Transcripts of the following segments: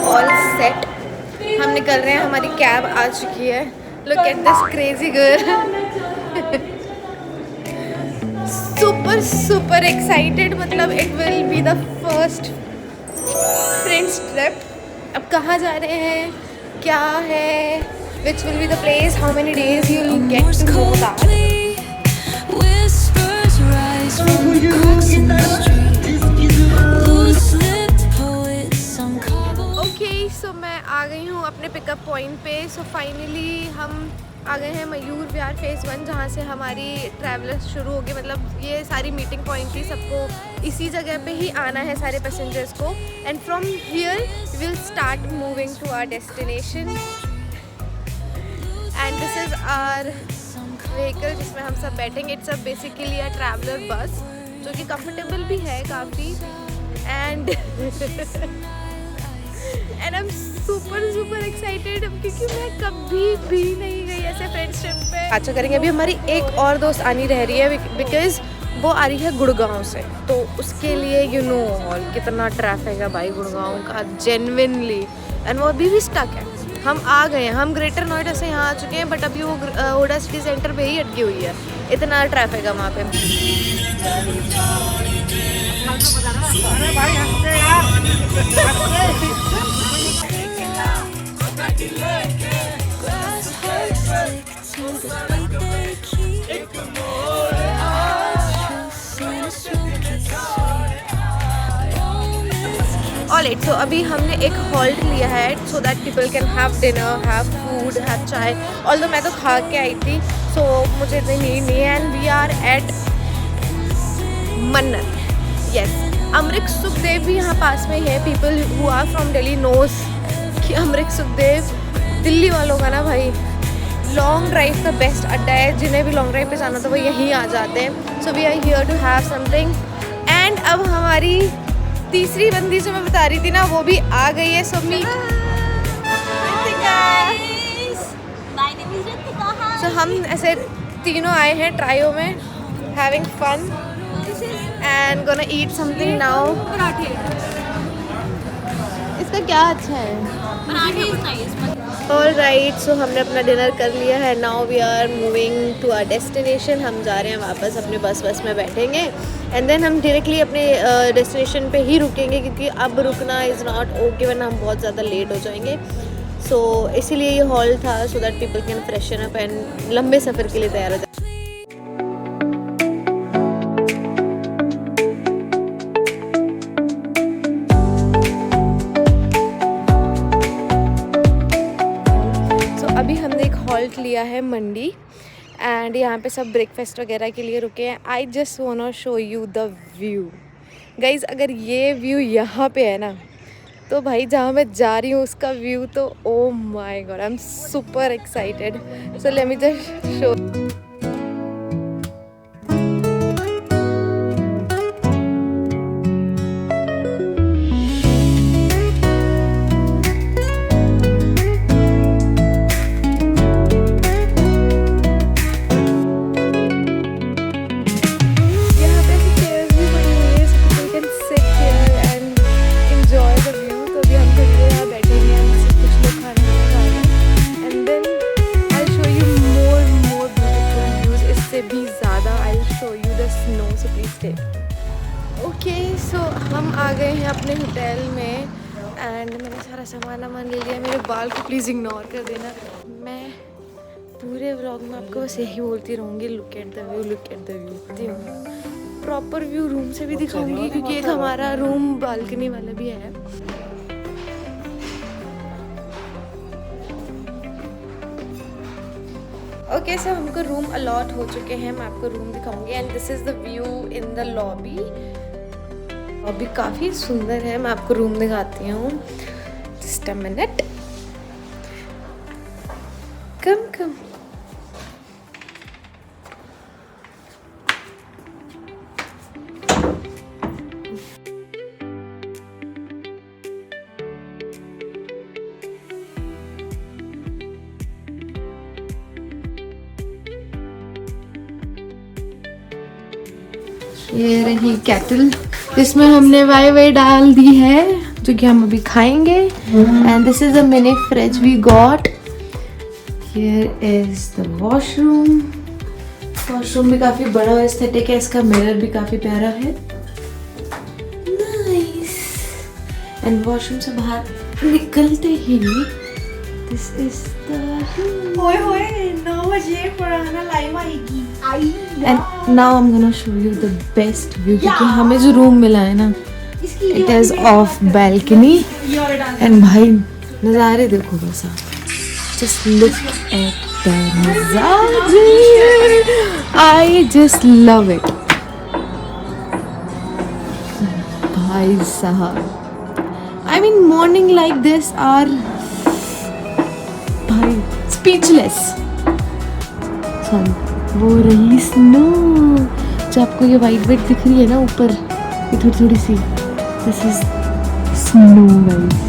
All set. हम निकल रहे हैं, हमारी कैब आ चुकी है। Look at this crazy girl. Super super excited, मतलब it will be the first friends trip. अब कहाँ जा रहे हैं, क्या है, which will be the place, how many days you will get to know that. Okay, so मैं आ गई हूँ अपने पिकअप पॉइंट पे। सो फाइनली हम आ गए हैं मयूर विहार फेज़ 1, जहाँ से हमारी ट्रैवलर्स शुरू होगी। मतलब ये सारी मीटिंग पॉइंट थी, सबको इसी जगह पे ही आना है सारे पैसेंजर्स को। And from here will start moving to our destination. And this is our vehicle जिसमें हम सब बैठेंगे। It's a basically a traveller bus, जो कि कंफर्टेबल भी है काफ़ी। And I am super excited, क्योंकि मैं कभी भी नहीं गई ऐसे फ्रेंड्स ट्रिप पे। अच्छा करेंगे, अभी हमारी एक और दोस्त आनी रह रही है, बिकॉज वो आ रही है गुड़गांव से। तो उसके लिए यू नो कितना ट्रैफिक है भाई गुड़गांव का, जेन्युइनली। एंड वो अभी भी स्टक है। हम आ गए हैं, हम ग्रेटर नोएडा से यहाँ आ चुके हैं, बट अभी वो ओडा सिटी सेंटर पे ही अटकी हुई है। इतना ट्रैफिक है वहाँ पे। ऑलराइट, सो अभी हमने एक हॉल्ट लिया है so that people can have dinner, have food, have चाय। ऑल्दो मैं तो खा के आई थी, सो मुझे इतनी नीड नहीं है। And we are at Mannat, yes. Amrit Sukhdev भी यहाँ पास में है। People who are from Delhi knows कि अमृत सुखदेव दिल्ली वालों का ना भाई लॉन्ग ड्राइव का बेस्ट अड्डा है। जिन्हें भी लॉन्ग ड्राइव पे जाना था वो यहीं आ जाते हैं। So we are here to have something. And अब हमारी तीसरी बंदी जो मैं बता रही थी ना, वो भी आ गई है। सो मीट सो हम ऐसे तीनों आए हैं ट्रायो में, having fun and gonna eat something now. इसका क्या अच्छा है? ऑलराइट, सो हमने अपना डिनर कर लिया है। Now we are moving to our destination. हम जा रहे हैं वापस अपने बस में बैठेंगे एंड देन हम डायरेक्टली अपने डेस्टिनेशन पे ही रुकेंगे, क्योंकि अब रुकना इज़ नॉट ओके वरना हम बहुत ज़्यादा लेट हो जाएंगे। सो इसीलिए ये हॉल था, so that people can freshen up and लंबे सफ़र के लिए तैयार हो जाए। अभी हमने एक हॉल्ट लिया है मंडी एंड यहाँ पे सब ब्रेकफास्ट वगैरह के लिए रुके हैं। I just want show you the view guys. अगर ये व्यू यहाँ पे है ना, तो भाई जहाँ मैं जा रही हूँ उसका व्यू तो oh my God, I am super excited. So let me just show. Okay, so हम आ गए हैं अपने होटल में एंड मैंने सारा सामान ले लिया। मेरे बाल को प्लीज़ इग्नोर कर देना। मैं पूरे व्लॉग में आपको बस यही बोलती रहूँगी, look at the view, look at the view. Proper view room से भी दिखाऊंगी, क्योंकि एक हमारा रूम बालकनी वाला भी है। ओके, सो हमको रूम अलॉट हो चुके हैं। मैं आपको रूम दिखाऊंगी and this is the view in the lobby. Lobby काफ़ी सुंदर है, मैं आपको रूम दिखाती हूँ। जस्ट अ मिनट, कम ये रही केटल, इसमें हमने वाई डाल दी है जो कि हम अभी खाएंगे। And this is the mini fridge we got. Here is the washroom. Washroom भी काफी बड़ा और एस्थेटिक है, इसका मिरर भी काफी प्यारा है। नाइस। एंड वॉशरूम से बाहर निकलते ही दिस इज द होए होए 9 बजे पुराना लाइव आएगी। And now I am gonna show you the best view, क्योंकि हमें जो रूम मिला है ना it is of balcony. And भाई नज़ारे देखो बस आप, जस्ट लुक एट द नज़ारे, आई जस्ट लव इट भाई साहब। I mean morning like this आर भाई स्पीचलेस। वो रही स्नो, जो आपको ये वाइट वाइट दिख रही है ना ऊपर, ये थोड़ी थोड़ी सी, this is snow guys.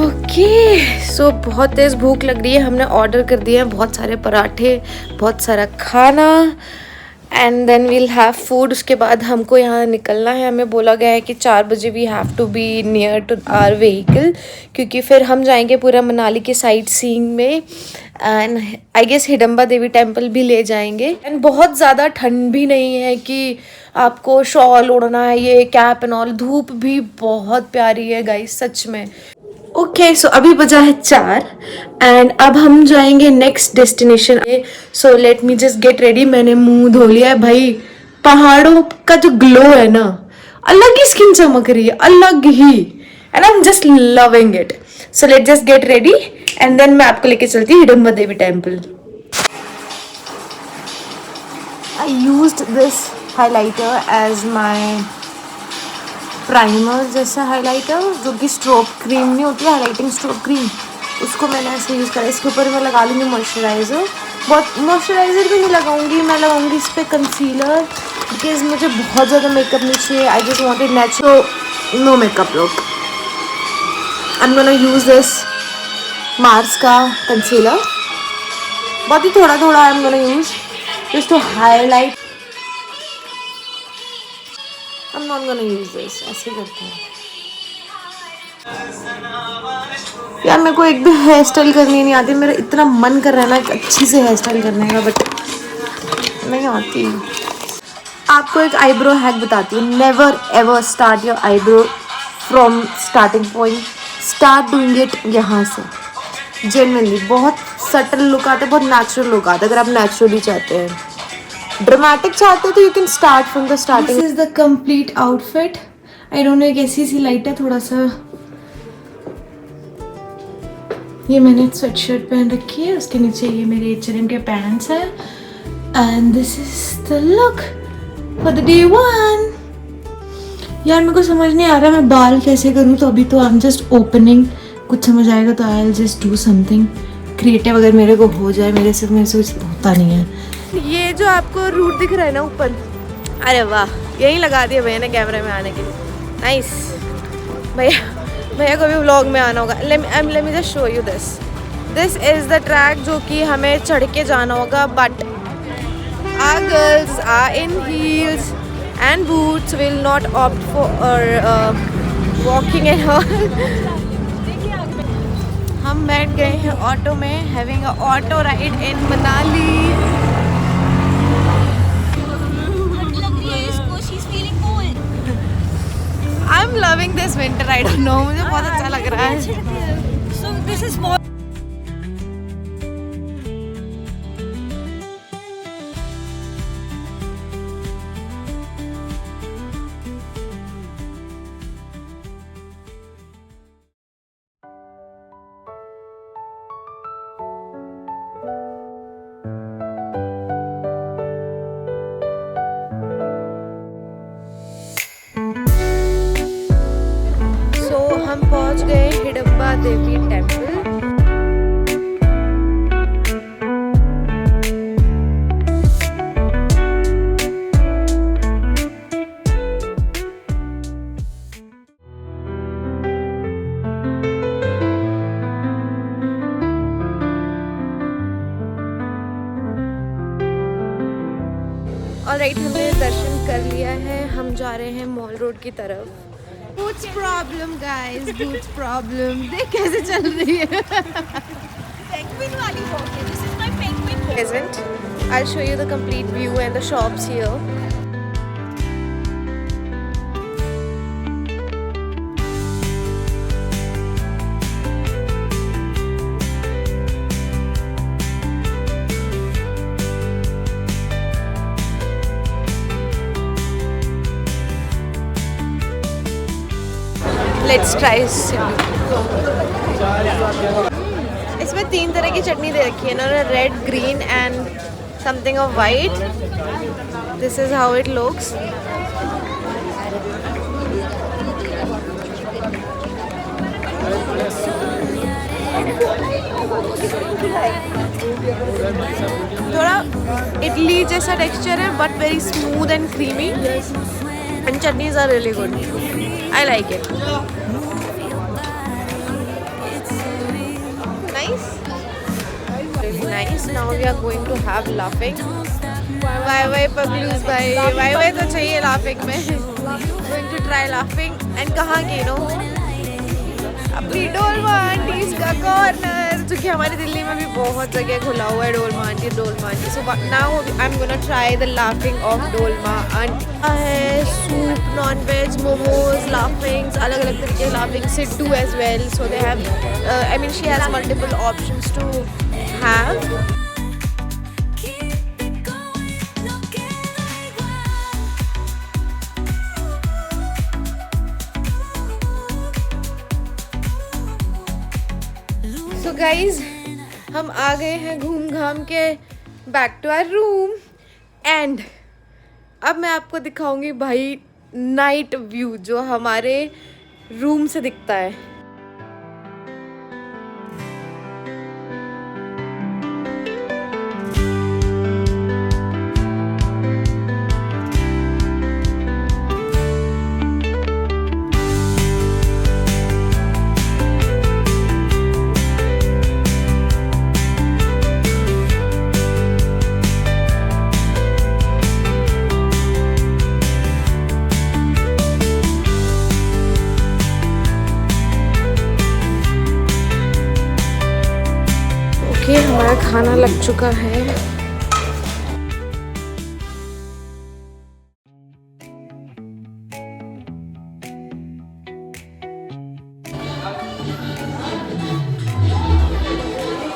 Okay so बहुत तेज़ भूख लग रही है, हमने ऑर्डर कर दिए हैं बहुत सारे पराठे, बहुत सारा खाना, and then we'll have food. उसके बाद हमको यहाँ निकलना है, हमें बोला गया है कि 4 बजे we have to be near to our vehicle, क्योंकि फिर हम जाएंगे पूरा मनाली के साइट सीइंग में। And I guess Hidimba Devi temple भी ले जाएंगे। एंड बहुत ज़्यादा ठंड भी नहीं है कि आपको शॉल ओढ़ना है, ये कैप एंड ऑल। धूप भी बहुत प्यारी है गाइस सच में। ओके सो अभी बजा है 4 एंड अब हम जाएंगे नेक्स्ट डेस्टिनेशन। सो let me just get ready. मैंने मुंह धो लिया है भाई, पहाड़ों का जो ग्लो है ना, अलग ही स्किन चमक रही है, अलग ही, and I am just loving it. So let just get ready and then मैं आपको लेके चलती हूँ Hidimba Devi temple. I used this highlighter as my primer जैसा हाइलाइटर, जो कि स्ट्रोब क्रीम नहीं होती है, हाइलाइटिंग स्ट्रोब क्रीम, उसको मैंने ऐसे यूज़ करा। इसके ऊपर मैं लगा लूँगी मॉइस्चराइज़र। बहुत मॉइस्चराइज़र भी नहीं लगाऊंगी, मैं लगाऊंगी इस पर कंसीलर, बिकॉज मुझे बहुत ज़्यादा मेकअप नहीं चाहिए। I just wanted natural, no makeup look. I am gonna use this Mars का कंसीलर, बहुत ही थोड़ा थोड़ा I am gonna use just to highlight. I'm not gonna use this. ऐसे करते हैं यार, मेरे को एक भी हेयर स्टाइल करनी नहीं आती। मेरा इतना मन कर रहा है ना एक अच्छी से हेयर स्टाइल करने का, बट नहीं आती। आपको एक आईब्रो हैक बताती हूँ। Never ever start your eyebrow from starting point, start doing it यहाँ से। जेन्युइनली बहुत सटल लुक आता है, बहुत नेचुरल लुक आता है। अगर आप नेचुरली चाहते हैं, ड्रामेटिक चाहते हैं, तो you can start from the starting. This is the complete outfit. I don't know एक ऐसी सी लाइट है थोड़ा सा। ये मैंने स्वेट शर्ट पहन रखी है, उसके नीचे ये मेरे H&M के पैंट्स है। And this is the look for the day 1। यार मेरे को समझ नहीं आ रहा मैं बाल कैसे करूँ, तो अभी तो आई एम जस्ट ओपनिंग। कुछ समझ आएगा तो I will just do something creative, अगर मेरे को हो जाए। मेरे से कुछ होता नहीं है। ये जो आपको रूट दिख रहा है ना ऊपर, अरे वाह, यही लगा दिया भैया ने कैमरे में आने के लिए। नाइस। भैया को भी व्लॉग में आना होगा। Let me just show you this. This is the track जो कि हमें चढ़ के जाना होगा, but our girls are in heels and boots, will not opt for walking and all. हम बैठ गए हैं ऑटो में, having a auto ride in Manali. I'm loving this winter, I don't know, मुझे बहुत अच्छा लग रहा है। So this is more हम पहुंच गए हिडम्बा देवी टेम्पल। ऑलराइट, हमने दर्शन कर लिया है। हम जा रहे हैं मॉल रोड की तरफ। Boots problem guys, boots problem. देख कैसे चल रही है। पेंगुइन वाली वॉक है, this is my penguin walk. Isn't? I'll show you the complete view and the shops here. Let's try इसमें 3 तरह की चटनी दे रखी है ना, red, green and something of white. This is how it looks. थोड़ा इडली जैसा टेक्सचर है but very smooth and creamy and chutneys are really good. I like it. Nice, really nice. Now we are going to have laughing. Bye Pabloos bhai, bye तो चाहिए laughing में। Going to try laughing and कहाँ की no अपनी Dolma aunties का corner, जो कि हमारी दिल्ली में भी बहुत जगह खुला हुआ है Dolma aunty. So now I'm gonna try the laughing of Dolma aunty. है soup, non veg, momos, laphings, अलग अलग तरीके के laphing, siddu as well. So they have I mean she has multiple options to have. So guys, हम आ गए हैं घूम घाम के back to our room and अब मैं आपको दिखाऊंगी भाई नाइट व्यू जो हमारे रूम से दिखता है। ओके, हमारा खाना लग चुका है।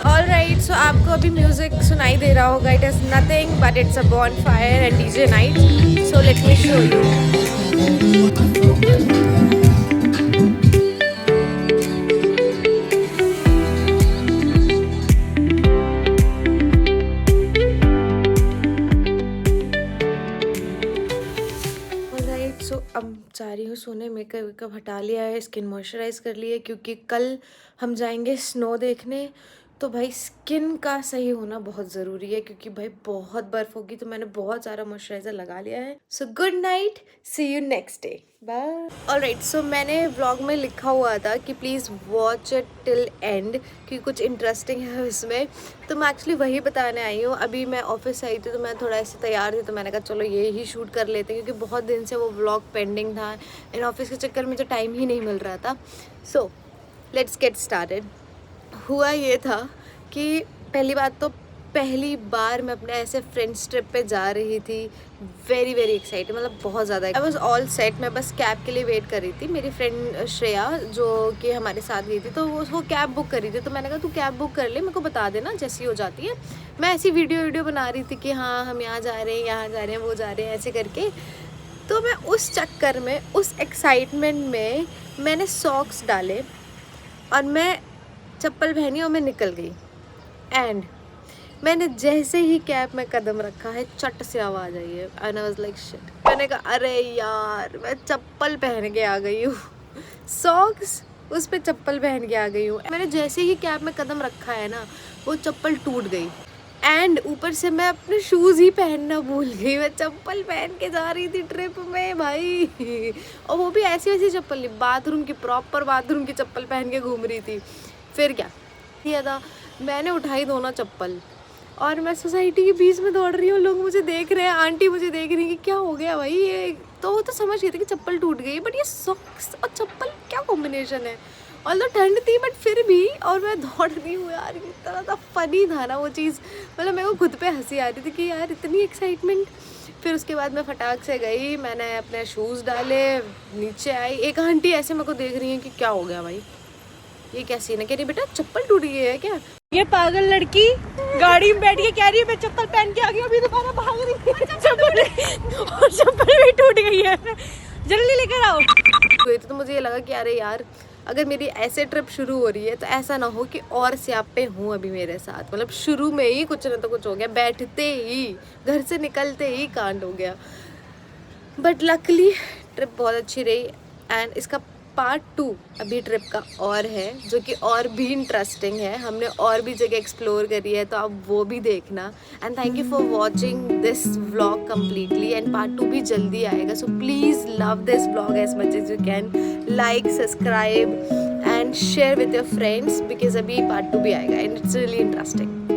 ऑलराइट, सो आपको अभी म्यूजिक सुनाई दे रहा होगा। It is nothing but it's a bonfire and DJ night. So let me show you. So अब जा रही हूँ सोने। मेकअप वेकअप हटा लिया है, स्किन मॉइस्चराइज कर ली है क्योंकि कल हम जाएंगे स्नो देखने। तो भाई स्किन का सही होना बहुत ज़रूरी है क्योंकि भाई बहुत बर्फ़ होगी। तो मैंने बहुत सारा मॉइस्चराइज़र लगा लिया है। So good night, see you next day, bye. Alright, so मैंने व्लॉग में लिखा हुआ था कि please watch it till end क्योंकि कुछ इंटरेस्टिंग है इसमें। तो मैं एक्चुअली वही बताने आई हूँ। अभी मैं ऑफिस आई थी तो मैं थोड़ा ऐसे तैयार थी तो मैंने कहा चलो ये ही शूट कर लेते हैं क्योंकि बहुत दिन से वो व्लॉग पेंडिंग था। इन ऑफिस के चक्कर में जो टाइम ही नहीं मिल रहा था। So let's get started. हुआ ये था कि पहली बार मैं अपने ऐसे फ्रेंड्स ट्रिप पे जा रही थी। वेरी एक्साइटेड, मतलब बहुत ज़्यादा। I was all set. मैं बस कैब के लिए वेट कर रही थी। मेरी फ्रेंड श्रेया जो कि हमारे साथ गई थी तो वो कैब बुक कर रही थी। तो मैंने कहा तू कैब बुक कर ले, मेरे को बता देना जैसी हो जाती है। मैं ऐसी वीडियो बना रही थी कि हाँ हम यहाँ जा रहे हैं, यहाँ जा रहे हैं, वो जा रहे हैं, ऐसे करके। तो मैं उस चक्कर में, उस एक्साइटमेंट में मैंने सॉक्स डाले और मैं चप्पल पहनी और मैं निकल गई। एंड मैंने जैसे ही कैब में कदम रखा है चट से आवाज़ आई है। And I was like shit. मैंने कहा अरे यार मैं चप्पल पहन के आ गई हूँ, सॉक्स उस पे चप्पल पहन के आ गई हूँ। मैंने जैसे ही कैब में कदम रखा है ना वो चप्पल टूट गई। एंड ऊपर से मैं अपने शूज़ ही पहनना भूल गई। मैं चप्पल पहन के जा रही थी ट्रिप में भाई, और वो भी ऐसी वैसी चप्पल नहीं, बाथरूम की, प्रॉपर बाथरूम की चप्पल पहन के घूम रही थी। फिर क्या किया था, मैंने उठाई दोनों चप्पल और मैं सोसाइटी के बीच में दौड़ रही हूँ। लोग मुझे देख रहे हैं, आंटी मुझे देख रही है कि क्या हो गया भाई, ये तो वो तो समझ गई थी कि चप्पल टूट गई, बट ये सॉक्स और चप्पल क्या कॉम्बिनेशन है। ऑल्दो ठंड थी बट फिर भी, और मैं दौड़ रही हूँ यार, इतना ज़्यादा फनी था ना वो चीज़, मतलब मेरे को खुद पे हंसी आ रही थी कि यार इतनी एक्साइटमेंट। फिर उसके बाद मैं फटाक से गई, मैंने अपने शूज़ डाले, नीचे आई, एक आंटी ऐसे मेरे को देख रही है कि क्या हो गया भाई, ये क्या सीन है, कह रही बेटा चप्पल टूट गई है क्या। ये पागल लड़की गाड़ी में बैठ के कह रही है मैं चप्पल पहन के आ गई, अभी दोबारा भाग रही है चप्पल भी टूट गई है, जल्दी लेकर आओ। तो मुझे ये लगा कि अरे यार अगर मेरी ऐसे ट्रिप शुरू हो रही है तो ऐसा ना हो कि और स्यापे हूँ अभी मेरे साथ, मतलब शुरू में ही कुछ ना तो कुछ हो गया, बैठते ही घर से निकलते ही कांड हो गया। बट लकली ट्रिप बहुत अच्छी रही, एंड इसका पार्ट 2 अभी ट्रिप का और है, जो कि और भी इंटरेस्टिंग है, हमने और भी जगह एक्सप्लोर करी है, तो आप वो भी देखना। And thank you for watching this vlog completely, and part 2 भी जल्दी आएगा, so please love this vlog as much as you can, like, subscribe and share with your friends, because अभी पार्ट 2 भी आएगा एंड इट्स रियली इंटरेस्टिंग।